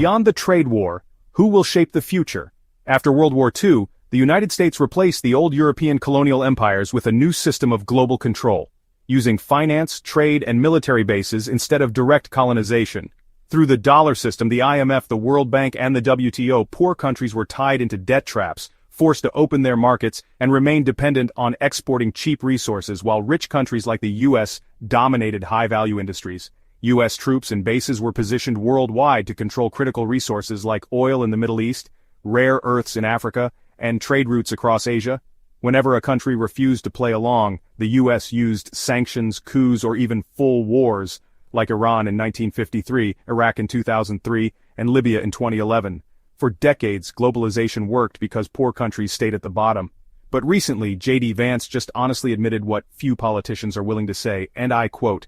Beyond the trade war, who will shape the future? After World War II, the United States replaced the old European colonial empires with a new system of global control, using finance, trade, and military bases instead of direct colonization. Through the dollar system, the IMF, the World Bank, and the WTO, poor countries were tied into debt traps, forced to open their markets, and remain dependent on exporting cheap resources, while rich countries like the US dominated high-value industries. US troops and bases were positioned worldwide to control critical resources like oil in the Middle East, rare earths in Africa, and trade routes across Asia. Whenever a country refused to play along, the US used sanctions, coups, or even full wars, like Iran in 1953, Iraq in 2003, and Libya in 2011. For decades, globalization worked because poor countries stayed at the bottom. But recently, J.D. Vance just honestly admitted what few politicians are willing to say, and I quote,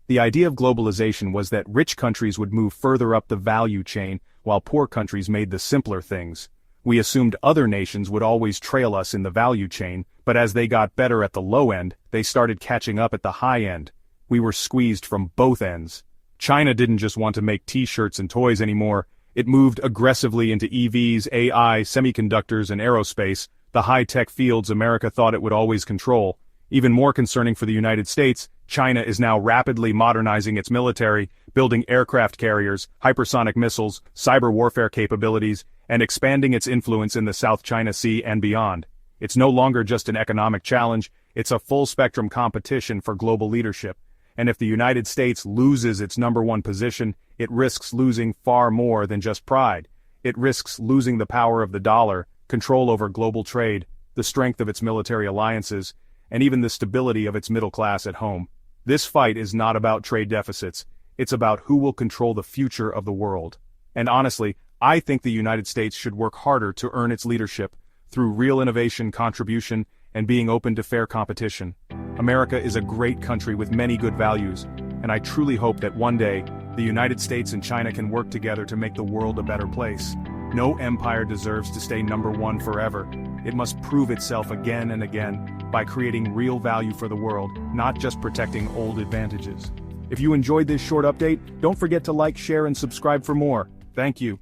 "The idea of globalization was that rich countries would move further up the value chain, while poor countries made the simpler things. We assumed other nations would always trail us in the value chain, but as they got better at the low end, they started catching up at the high end. We were squeezed from both ends. China didn't just want to make t-shirts and toys anymore. It moved aggressively into EVs, AI, semiconductors, and aerospace, the high-tech fields America thought it would always control. Even more concerning for the United States, China is now rapidly modernizing its military, building aircraft carriers, hypersonic missiles, cyber warfare capabilities, and expanding its influence in the South China Sea and beyond. It's no longer just an economic challenge, it's a full-spectrum competition for global leadership. And if the United States loses its #1 position, it risks losing far more than just pride. It risks losing the power of the dollar, control over global trade, the strength of its military alliances, and even the stability of its middle class at home. This fight is not about trade deficits, it's about who will control the future of the world. And honestly, I think the United States should work harder to earn its leadership, through real innovation, contribution, and being open to fair competition. America is a great country with many good values, and I truly hope that one day, the United States and China can work together to make the world a better place. No empire deserves to stay #1 forever. It must prove itself again and again, by creating real value for the world, not just protecting old advantages. If you enjoyed this short update, don't forget to like, share, and subscribe for more. Thank you.